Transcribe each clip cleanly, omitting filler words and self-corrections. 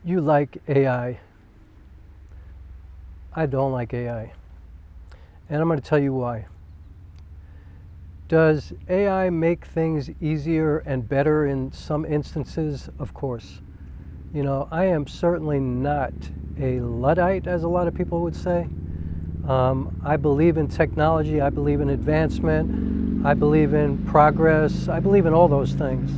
you like AI. I don't like AI. And I'm going to tell you why. Does AI make things easier and better in some instances? Of course. You know, I am certainly not a Luddite, as a lot of people would say. I believe in technology. I believe in advancement. I believe in progress. I believe in all those things.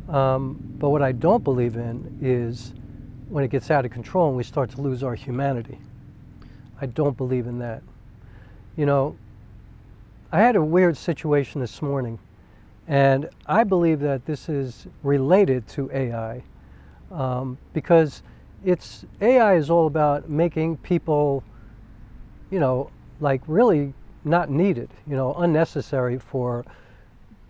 But what I don't believe in is when it gets out of control and we start to lose our humanity. I don't believe in that. You know, I had a weird situation this morning, and I believe that this is related to AI, because AI is all about making people, you know, like really not needed, you know, unnecessary for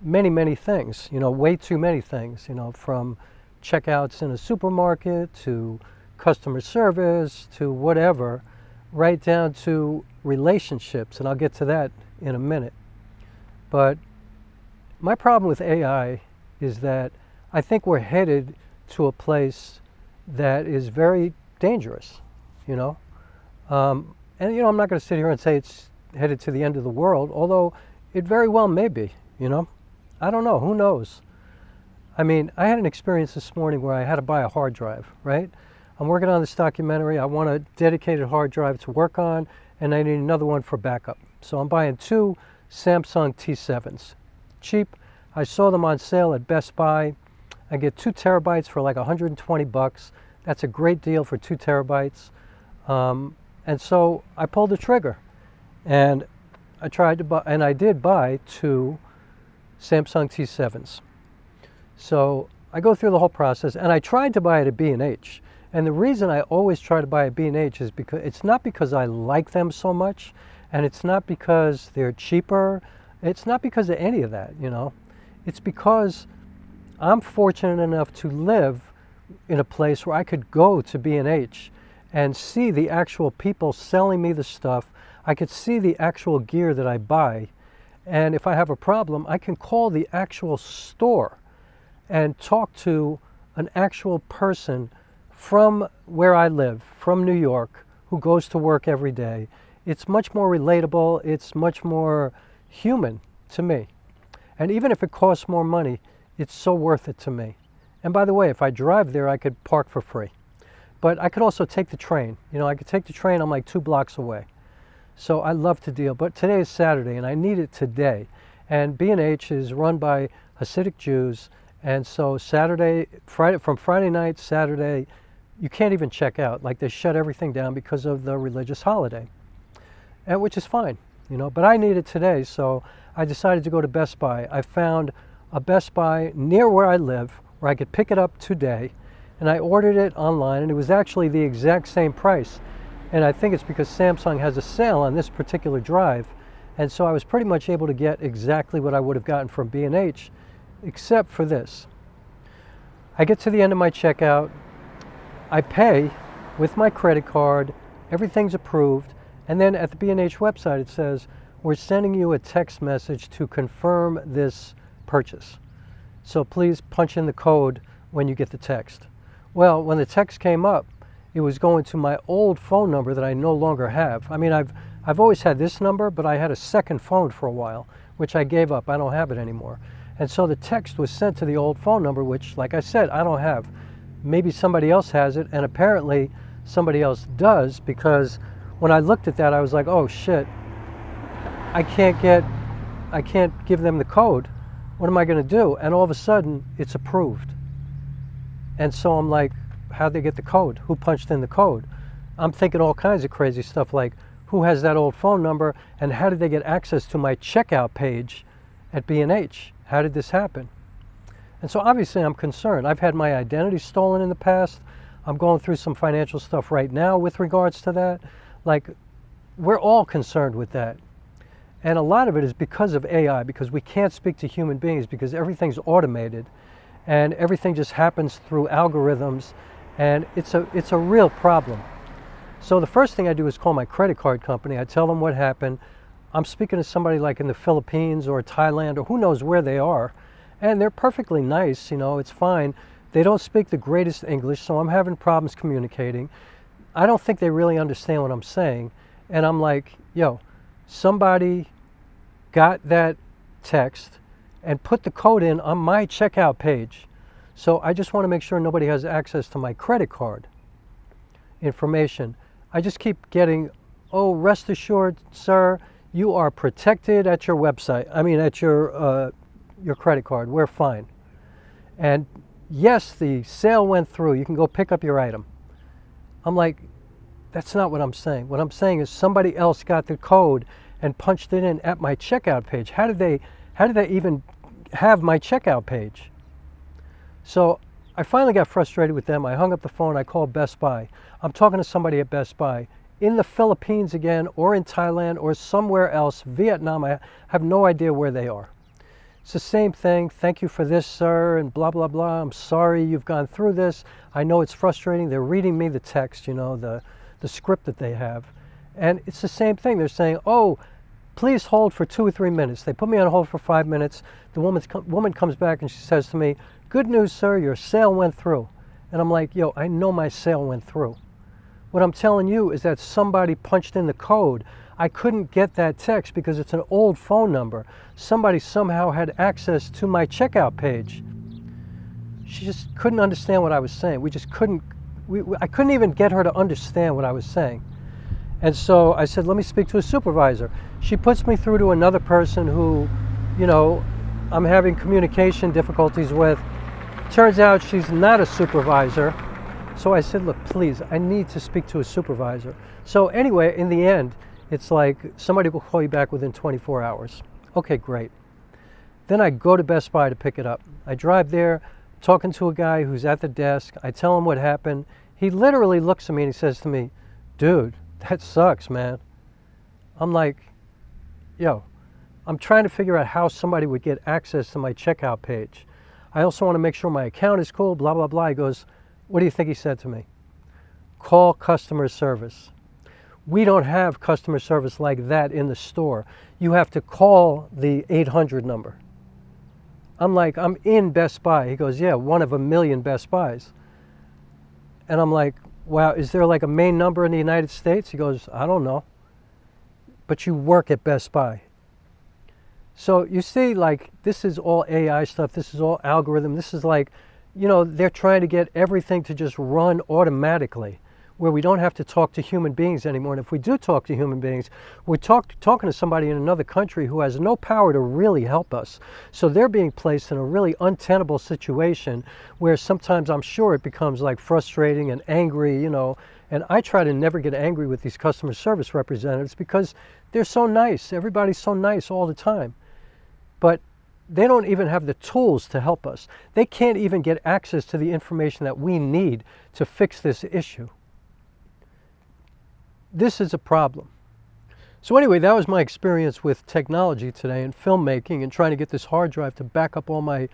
many, many things, you know, way too many things, you know, from checkouts in a supermarket to customer service to whatever, right down to relationships, and I'll get to that in a minute. But my problem with AI is that I think we're headed to a place that is very dangerous, you know. And, you know, I'm not going to sit here and say it's headed to the end of the world, although it very well may be, you know. I don't know. Who knows? I mean, I had an experience this morning where I had to buy a hard drive, right? I'm working on this documentary. I want a dedicated hard drive to work on, and I need another one for backup. So I'm buying two Samsung T7s. Cheap. I saw them on sale at Best Buy. I get 2 terabytes for like 120 bucks. That's a great deal for 2 terabytes. And so I pulled the trigger, and I tried to buy, and I did buy 2 Samsung T7s. So I go through the whole process, and I tried to buy it at B&H. And the reason I always try to buy at B&H is because it's not because I like them so much, and it's not because they're cheaper. It's not because of any of that, you know. It's because I'm fortunate enough to live in a place where I could go to B&H and see the actual people selling me the stuff. I could see the actual gear that I buy. And if I have a problem, I can call the actual store and talk to an actual person from where I live, from New York, who goes to work every day. It's much more relatable. It's much more human to me. And even if it costs more money, it's so worth it to me. And by the way, if I drive there, I could park for free. But I could also take the train. You know, I could take the train. I'm like 2 blocks away. So I love to deal. But today is Saturday, and I need it today. And B&H is run by Hasidic Jews. And so Saturday, from Friday night, Saturday, you can't even check out. Like, they shut everything down because of the religious holiday, and which is fine, you know. But I need it today, so I decided to go to Best Buy. I found a Best Buy near where I live where I could pick it up today, and I ordered it online, and it was actually the exact same price. And I think it's because Samsung has a sale on this particular drive, and so I was pretty much able to get exactly what I would have gotten from B&H, except for this. I get to the end of my checkout, I pay with my credit card, everything's approved, and then at the B&H website it says, we're sending you a text message to confirm this purchase. So please punch in the code when you get the text. Well, when the text came up, it was going to my old phone number that I no longer have. I mean, I've always had this number, but I had a second phone for a while, which I gave up. I don't have it anymore. And so the text was sent to the old phone number, which, like I said, I don't have. Maybe somebody else has it, and apparently somebody else does, because when I looked at that, I was like, oh shit, I can't give them the code. What am I going to do? And all of a sudden, it's approved. And so I'm like, how'd they get the code? Who punched in the code? I'm thinking all kinds of crazy stuff, like who has that old phone number, and how did they get access to my checkout page at B&H? How did this happen? And so obviously I'm concerned. I've had my identity stolen in the past. I'm going through some financial stuff right now with regards to that. Like, we're all concerned with that. And a lot of it is because of AI, because we can't speak to human beings, because everything's automated and everything just happens through algorithms, and it's a real problem. So the first thing I do is call my credit card company. I tell them what happened. I'm speaking to somebody like in the Philippines or Thailand or who knows where they are, and they're perfectly nice, you know, it's fine. They don't speak the greatest English, so I'm having problems communicating. I don't think they really understand what I'm saying. And I'm like, yo, somebody got that text and put the code in on my checkout page. So I just want to make sure nobody has access to my credit card information. I just keep getting, oh, rest assured, sir, you are protected at your website. I mean, at your credit card. We're fine. And yes, the sale went through. You can go pick up your item. I'm like, that's not what I'm saying. What I'm saying is somebody else got the code and punched it in at my checkout page. How did they even have my checkout page? So I finally got frustrated with them. I hung up the phone. I called Best Buy. I'm talking to somebody at Best Buy in the Philippines again, or in Thailand, or somewhere else, Vietnam. I have no idea where they are. It's the same thing. Thank you for this, sir, and blah, blah, blah. I'm sorry you've gone through this. I know it's frustrating. They're reading me the text, you know, the script that they have. And it's the same thing. They're saying, oh, please hold for 2 or 3 minutes. They put me on hold for 5 minutes. The woman comes back and she says to me, good news, sir, your sale went through. And I'm like, yo, I know my sale went through. What I'm telling you is that somebody punched in the code. I couldn't get that text because it's an old phone number. Somebody somehow had access to my checkout page. She just couldn't understand what I was saying. We just couldn't, I couldn't even get her to understand what I was saying. And so I said, let me speak to a supervisor. She puts me through to another person who, you know, I'm having communication difficulties with. Turns out she's not a supervisor. So I said, look, please, I need to speak to a supervisor. So anyway, in the end, it's like somebody will call you back within 24 hours. Okay, great. Then I go to Best Buy to pick it up. I drive there, talking to a guy who's at the desk. I tell him what happened. He literally looks at me and he says to me, dude, that sucks, man. I'm like, yo, I'm trying to figure out how somebody would get access to my checkout page. I also want to make sure my account is cool, blah, blah, blah. He goes, what do you think he said to me? Call customer service. We don't have customer service like that in the store. You have to call the 800 number. I'm like, I'm in Best Buy. He goes, yeah, one of a million Best Buys. And I'm like, wow, is there like a main number in the United States? He goes, I don't know. But you work at Best Buy. So you see, like, this is all AI stuff. This is all algorithm. This is like, you know, they're trying to get everything to just run automatically, where we don't have to talk to human beings anymore. And if we do talk to human beings, we're talking to somebody in another country who has no power to really help us. So they're being placed in a really untenable situation where sometimes I'm sure it becomes like frustrating and angry, you know. And I try to never get angry with these customer service representatives because they're so nice. Everybody's so nice all the time. But they don't even have the tools to help us. They can't even get access to the information that we need to fix this issue. This is a problem. So anyway, that was my experience with technology today and filmmaking and trying to get this hard drive to back up all my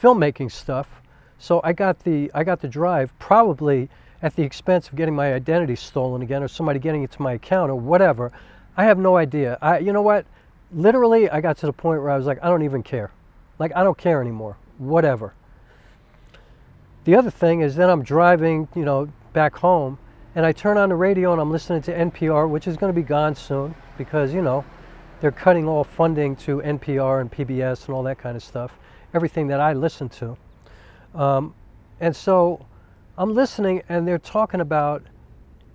filmmaking stuff. So I got the drive probably at the expense of getting my identity stolen again or somebody getting into my account or whatever. I have no idea. You know what? Literally, I got to the point where I was like, I don't even care. Like, I don't care anymore. Whatever. The other thing is then I'm driving, you know, back home, and I turn on the radio and I'm listening to NPR, which is going to be gone soon because, you know, they're cutting all funding to NPR and PBS and all that kind of stuff, everything that I listen to. And so I'm listening and they're talking about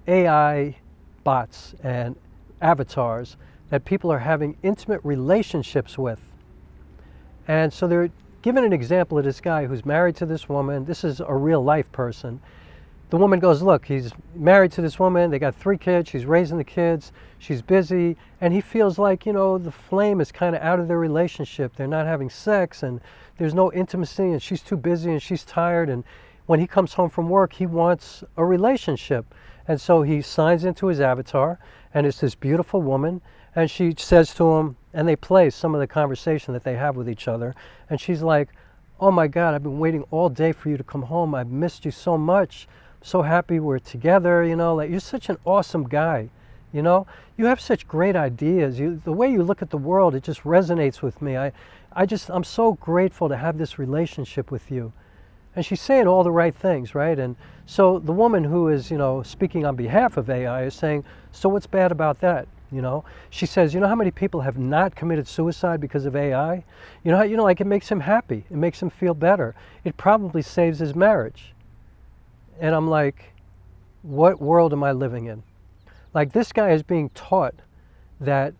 AI bots and avatars that people are having intimate relationships with. And so they're giving an example of this guy who's married to this woman. This is a real life person. The woman goes, look, he's married to this woman. They got 3 kids. She's raising the kids. She's busy. And he feels like, you know, the flame is kind of out of their relationship. They're not having sex and there's no intimacy and she's too busy and she's tired. And when he comes home from work, he wants a relationship. And so he signs into his avatar and it's this beautiful woman. And she says to him, and they play some of the conversation that they have with each other. And she's like, oh my God, I've been waiting all day for you to come home. I've missed you so much. So happy we're together, you know, like you're such an awesome guy, you know. You have such great ideas. The way you look at the world, it just resonates with me. I'm so grateful to have this relationship with you. And she's saying all the right things, right? And so the woman who is, you know, speaking on behalf of AI is saying, so what's bad about that? You know, she says, you know how many people have not committed suicide because of AI? You know, like it makes him happy. It makes him feel better. It probably saves his marriage. And I'm like, what world am I living in? Like, this guy is being taught that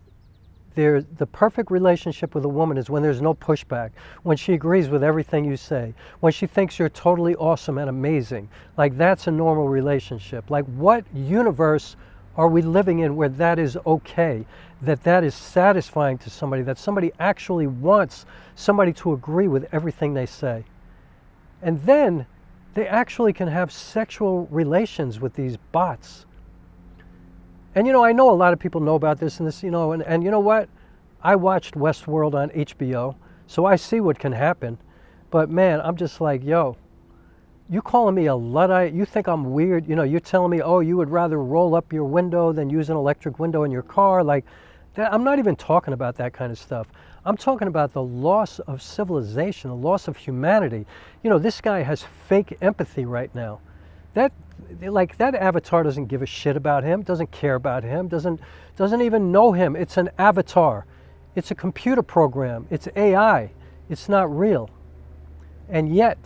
the perfect relationship with a woman is when there's no pushback, when she agrees with everything you say, when she thinks you're totally awesome and amazing. Like, that's a normal relationship. Like, what universe are we living in where that is okay, that is satisfying to somebody, that somebody actually wants somebody to agree with everything they say? And then they actually can have sexual relations with these bots. And, you know, I know a lot of people know about this and this, you know, and you know what? I watched Westworld on HBO, so I see what can happen. But man, I'm just like, yo, you calling me a Luddite? You think I'm weird? You know, you're telling me, oh, you would rather roll up your window than use an electric window in your car? Like, that, I'm not even talking about that kind of stuff. I'm talking about the loss of civilization, the loss of humanity. You know, this guy has fake empathy right now. That avatar doesn't give a shit about him, doesn't care about him, doesn't even know him. It's an avatar. It's a computer program. It's AI. It's not real. And yet,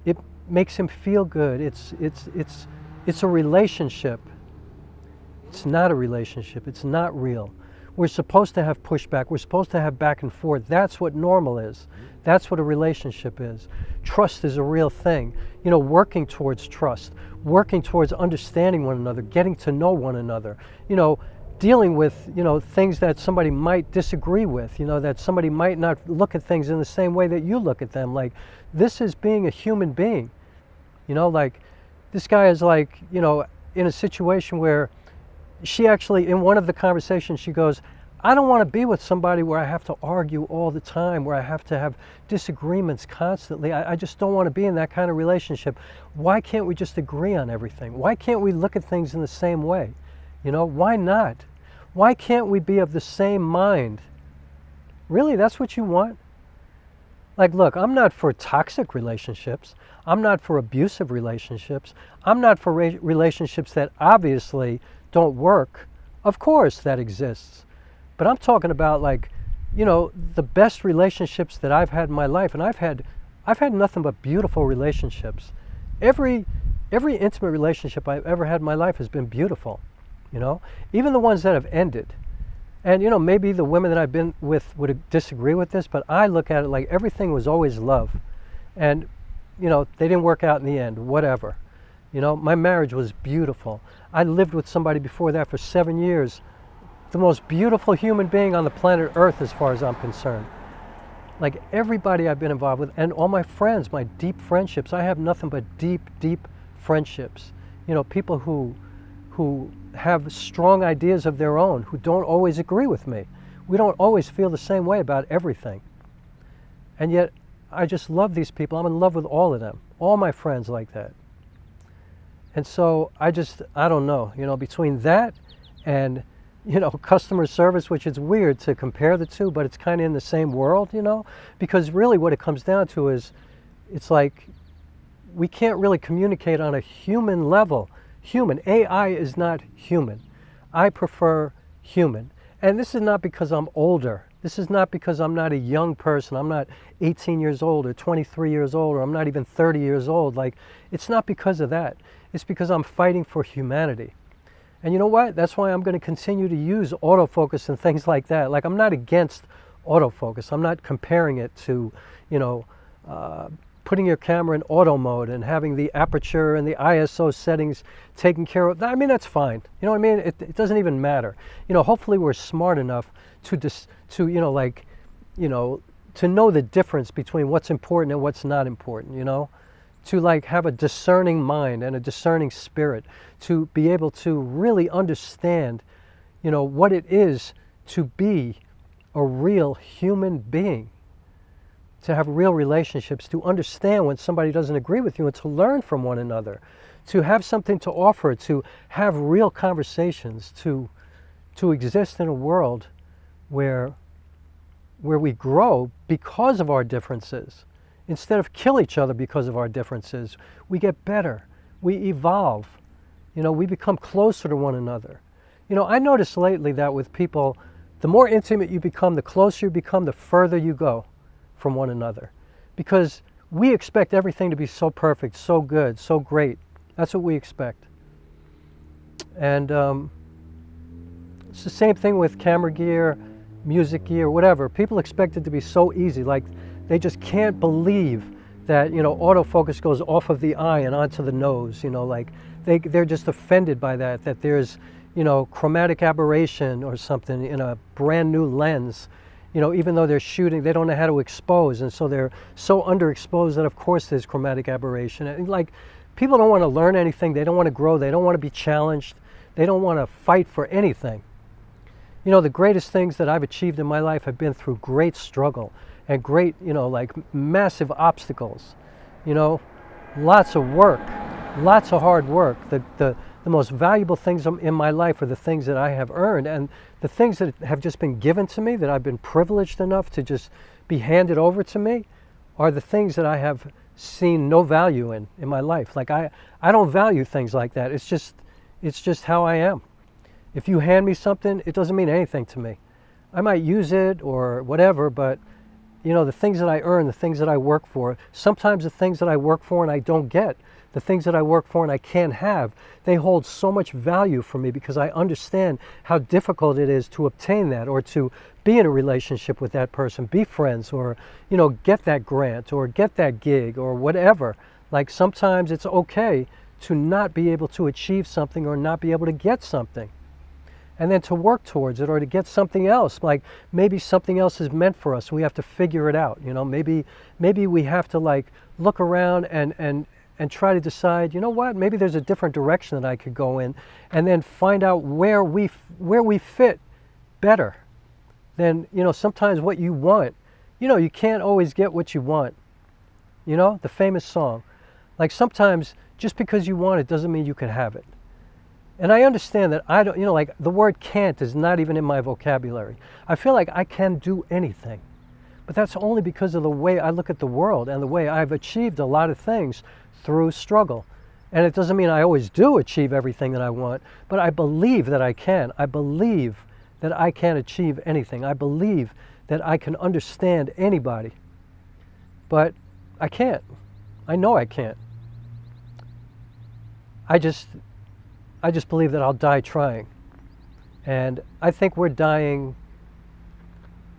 it makes him feel good. It's a relationship. It's not a relationship. It's not real. We're supposed to have pushback. We're supposed to have back and forth. That's what normal is. That's what a relationship is. Trust is a real thing. You know, working towards trust, working towards understanding one another, getting to know one another, you know, dealing with, you know, things that somebody might disagree with, you know, that somebody might not look at things in the same way that you look at them. Like, this is being a human being. You know, like, this guy is like, you know, in a situation where she actually, in one of the conversations, she goes, I don't want to be with somebody where I have to argue all the time, where I have to have disagreements constantly. I just don't want to be in that kind of relationship. Why can't we just agree on everything? Why can't we look at things in the same way? You know, why not? Why can't we be of the same mind? Really, that's what you want? Like, look, I'm not for toxic relationships. I'm not for abusive relationships. I'm not for relationships that obviously don't work. Of course that exists. But I'm talking about, like, you know, the best relationships that I've had in my life, and I've had nothing but beautiful relationships. Every intimate relationship I've ever had in my life has been beautiful, you know, even the ones that have ended. And, you know, maybe the women that I've been with would disagree with this, but I look at it like everything was always love. And, you know, they didn't work out in the end, whatever. You know, my marriage was beautiful. I lived with somebody before that for 7 years. The most beautiful human being on the planet Earth, as far as I'm concerned. Like, everybody I've been involved with, and all my friends, my deep friendships, I have nothing but deep, deep friendships. You know, people who have strong ideas of their own, who don't always agree with me. We don't always feel the same way about everything. And yet, I just love these people. I'm in love with all of them, all my friends like that. And so I don't know, you know, between that and, you know, customer service, which is weird to compare the two, but it's kind of in the same world, you know, because really what it comes down to is, it's like, we can't really communicate on a human level. Human. AI is not human. I prefer human. And this is not because I'm older. This is not because I'm not a young person. I'm not 18 years old or 23 years old, or I'm not even 30 years old. Like, it's not because of that. It's because I'm fighting for humanity. And you know what? That's why I'm going to continue to use autofocus and things like that. Like, I'm not against autofocus. I'm not comparing it to, you know, putting your camera in auto mode and having the aperture and the ISO settings taken care of. I mean, that's fine. You know what I mean? It doesn't even matter. You know, hopefully we're smart enough to you know, like, you know, to know the difference between what's important and what's not important, you know? To, like, have a discerning mind and a discerning spirit, to be able to really understand, you know, what it is to be a real human being, to have real relationships, to understand when somebody doesn't agree with you, and to learn from one another, to have something to offer, to have real conversations, to exist in a world where we grow because of our differences, instead of kill each other because of our differences. We get better. We evolve. You know, we become closer to one another. You know, I noticed lately that with people, the more intimate you become, the closer you become, the further you go from one another. Because we expect everything to be so perfect, so good, so great. That's what we expect. And it's the same thing with camera gear, music gear, whatever. People expect it to be so easy. Like, they just can't believe that, you know, autofocus goes off of the eye and onto the nose. You know, like, they're just offended by that, that there's, you know, chromatic aberration or something in a brand new lens. You know, even though they're shooting, they don't know how to expose, and so they're so underexposed that of course there's chromatic aberration. And like, people don't want to learn anything, they don't want to grow, they don't want to be challenged, they don't want to fight for anything. You know, the greatest things that I've achieved in my life have been through great struggle and great, you know, like massive obstacles. You know, lots of work, lots of hard work. The most valuable things in my life are the things that I have earned, and the things that have just been given to me, that I've been privileged enough to just be handed over to me, are the things that I have seen no value in my life. Like, I don't value things like that. It's just how I am. If you hand me something, it doesn't mean anything to me. I might use it or whatever, but you know, the things that I earn, the things that I work for, sometimes the things that I work for and I don't get, the things that I work for and I can't have, they hold so much value for me because I understand how difficult it is to obtain that, or to be in a relationship with that person, be friends, or, you know, get that grant or get that gig or whatever. Like, sometimes it's okay to not be able to achieve something or not be able to get something, and then to work towards it, or to get something else. Like, maybe something else is meant for us. We have to figure it out. You know, maybe we have to, like, look around and try to decide, you know what, maybe there's a different direction that I could go in, and then find out where we fit better than, you know, sometimes what you want. You know, you can't always get what you want. You know, the famous song. Like, sometimes just because you want it doesn't mean you can have it. And I understand that I don't, you know, like, the word can't is not even in my vocabulary. I feel like I can do anything. But that's only because of the way I look at the world and the way I've achieved a lot of things through struggle. And it doesn't mean I always do achieve everything that I want, but I believe that I can. I believe that I can achieve anything. I believe that I can understand anybody. But I can't. I know I can't. I just believe that I'll die trying. And I think we're dying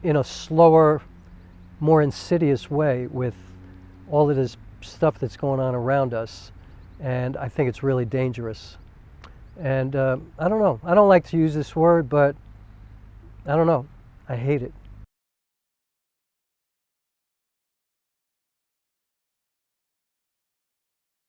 in a slower, more insidious way with all of this stuff that's going on around us. And I think it's really dangerous. And I don't know. I don't like to use this word, but I don't know. I hate it.